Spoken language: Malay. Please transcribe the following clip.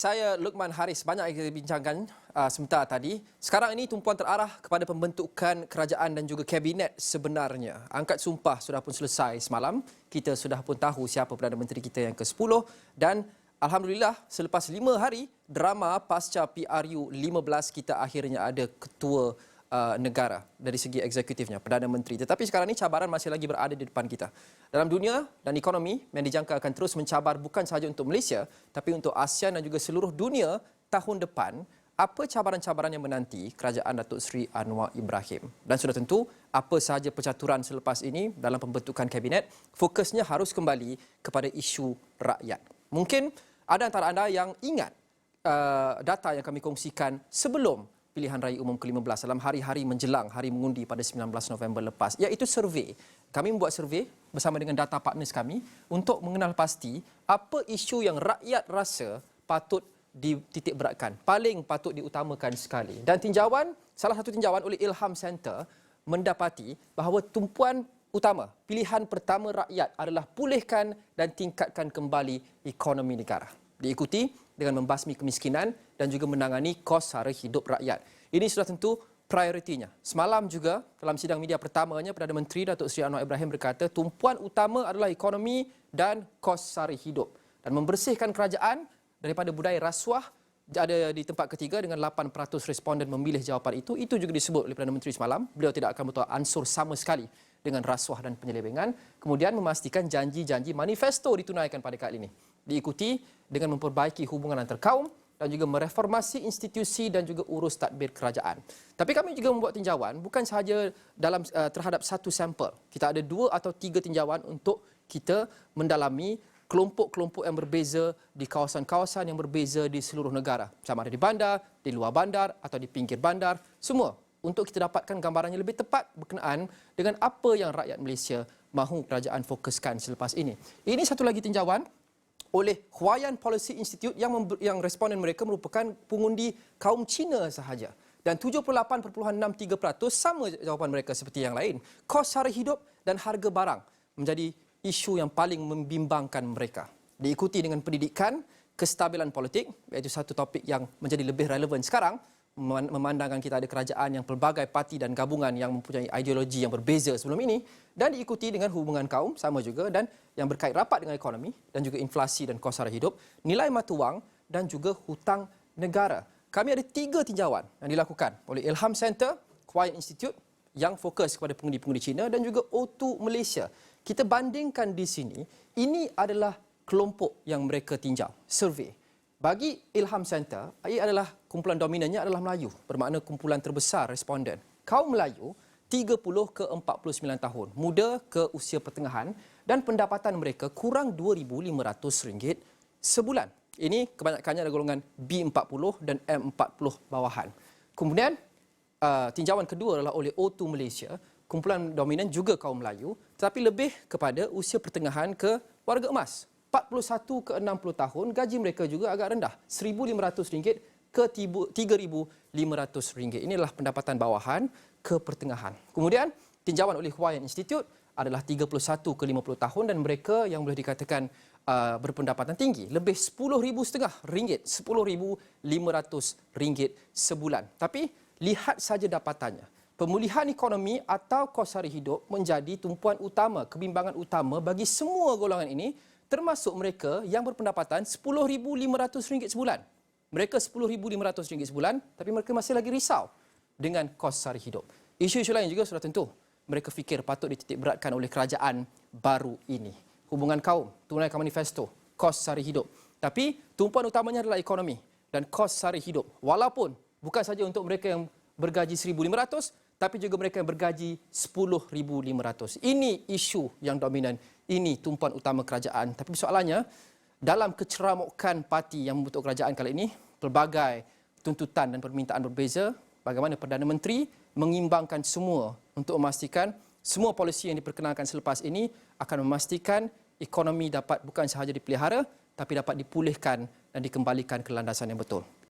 Saya Luqman Haris, banyak yang kita bincangkan sebentar tadi. Sekarang ini tumpuan terarah kepada pembentukan kerajaan dan juga kabinet sebenarnya. Angkat sumpah sudah pun selesai semalam. Kita sudah pun tahu siapa Perdana Menteri kita yang ke-10 dan alhamdulillah selepas 5 hari drama pasca PRU 15 kita akhirnya ada ketua negara dari segi eksekutifnya, Perdana Menteri. Tetapi sekarang ini cabaran masih lagi berada di depan kita. Dalam dunia dan ekonomi yang dijangka akan terus mencabar bukan sahaja untuk Malaysia, tapi untuk ASEAN dan juga seluruh dunia tahun depan, apa cabaran-cabaran yang menanti kerajaan Datuk Seri Anwar Ibrahim. Dan sudah tentu, apa sahaja percaturan selepas ini dalam pembentukan kabinet, fokusnya harus kembali kepada isu rakyat. Mungkin ada antara anda yang ingat data yang kami kongsikan sebelum pilihan raya umum ke-15 dalam hari-hari menjelang hari mengundi pada 19 November lepas, iaitu survei. Kami membuat survei bersama dengan data partners kami untuk mengenal pasti apa isu yang rakyat rasa patut dititik beratkan, paling patut diutamakan sekali. Dan tinjauan, salah satu tinjauan oleh Ilham Center mendapati bahawa tumpuan utama, pilihan pertama rakyat adalah pulihkan dan tingkatkan kembali ekonomi negara. Diikuti dengan membasmi kemiskinan dan juga menangani kos sara hidup rakyat. Ini sudah tentu prioritinya. Semalam juga dalam sidang media pertamanya, Perdana Menteri Datuk Seri Anwar Ibrahim berkata tumpuan utama adalah ekonomi dan kos sara hidup. Dan membersihkan kerajaan daripada budaya rasuah ada di tempat ketiga dengan 8% responden memilih jawapan itu. Itu juga disebut oleh Perdana Menteri semalam. Beliau tidak akan bertolak ansur sama sekali dengan rasuah dan penyelewengan. Kemudian memastikan janji-janji manifesto ditunaikan pada kali ini. Diikuti dengan memperbaiki hubungan antar kaum dan juga mereformasi institusi dan juga urus tadbir kerajaan. Tapi kami juga membuat tinjauan bukan sahaja dalam terhadap satu sampel. Kita ada 2 atau 3 tinjauan untuk kita mendalami kelompok-kelompok yang berbeza di kawasan-kawasan yang berbeza di seluruh negara. Sama ada di bandar, di luar bandar atau di pinggir bandar. Semua untuk kita dapatkan gambarannya lebih tepat berkenaan dengan apa yang rakyat Malaysia mahu kerajaan fokuskan selepas ini. Ini satu lagi tinjauan oleh Huayan Policy Institute yang responden mereka merupakan pengundi kaum Cina sahaja. Dan 78.63% sama jawapan mereka seperti yang lain. Kos sara hidup dan harga barang menjadi isu yang paling membimbangkan mereka. Diikuti dengan pendidikan, kestabilan politik, iaitu satu topik yang menjadi lebih relevan sekarang, memandangkan kita ada kerajaan yang pelbagai parti dan gabungan yang mempunyai ideologi yang berbeza sebelum ini, dan diikuti dengan hubungan kaum sama juga dan yang berkait rapat dengan ekonomi dan juga inflasi dan kos sara hidup, nilai mata wang dan juga hutang negara. Kami ada 3 tinjauan yang dilakukan oleh Ilham Center, Huayan Institute yang fokus kepada pengundi-pengundi Cina dan juga O2 Malaysia. Kita bandingkan di sini, ini adalah kelompok yang mereka tinjau, survei. Bagi Ilham Center, ia adalah kumpulan dominannya adalah Melayu, bermakna kumpulan terbesar responden. Kaum Melayu 30 ke 49 tahun, muda ke usia pertengahan dan pendapatan mereka kurang RM2,500 sebulan. Ini kebanyakannya adalah golongan B40 dan M40 bawahan. Kemudian tinjauan kedua adalah oleh O2 Malaysia, kumpulan dominan juga kaum Melayu, tetapi lebih kepada usia pertengahan ke warga emas. 41 ke 60 tahun, gaji mereka juga agak rendah, RM1,500 ke RM3,500. Ini adalah pendapatan bawahan ke pertengahan. Kemudian, tinjauan oleh Huayan Institute adalah 31 ke 50 tahun dan mereka yang boleh dikatakan berpendapatan tinggi, lebih RM10,500, RM10,500 sebulan. Tapi, lihat saja dapatannya. Pemulihan ekonomi atau kos sara hidup menjadi tumpuan utama, kebimbangan utama bagi semua golongan ini, termasuk mereka yang berpendapatan RM10,500 sebulan. Mereka RM10,500 sebulan, tapi mereka masih lagi risau dengan kos sara hidup. Isu-isu lain juga sudah tentu mereka fikir patut dititik beratkan oleh kerajaan baru ini. Hubungan kaum, tunaikan manifesto, kos sara hidup. Tapi tumpuan utamanya adalah ekonomi dan kos sara hidup. Walaupun bukan saja untuk mereka yang bergaji RM1,500, tapi juga mereka yang bergaji RM10,500. Ini isu yang dominan. Ini tumpuan utama kerajaan. Tapi soalannya, dalam keceramukan parti yang membentuk kerajaan kali ini, pelbagai tuntutan dan permintaan berbeza, bagaimana Perdana Menteri mengimbangkan semua untuk memastikan semua polisi yang diperkenalkan selepas ini akan memastikan ekonomi dapat bukan sahaja dipelihara, tapi dapat dipulihkan dan dikembalikan ke landasan yang betul.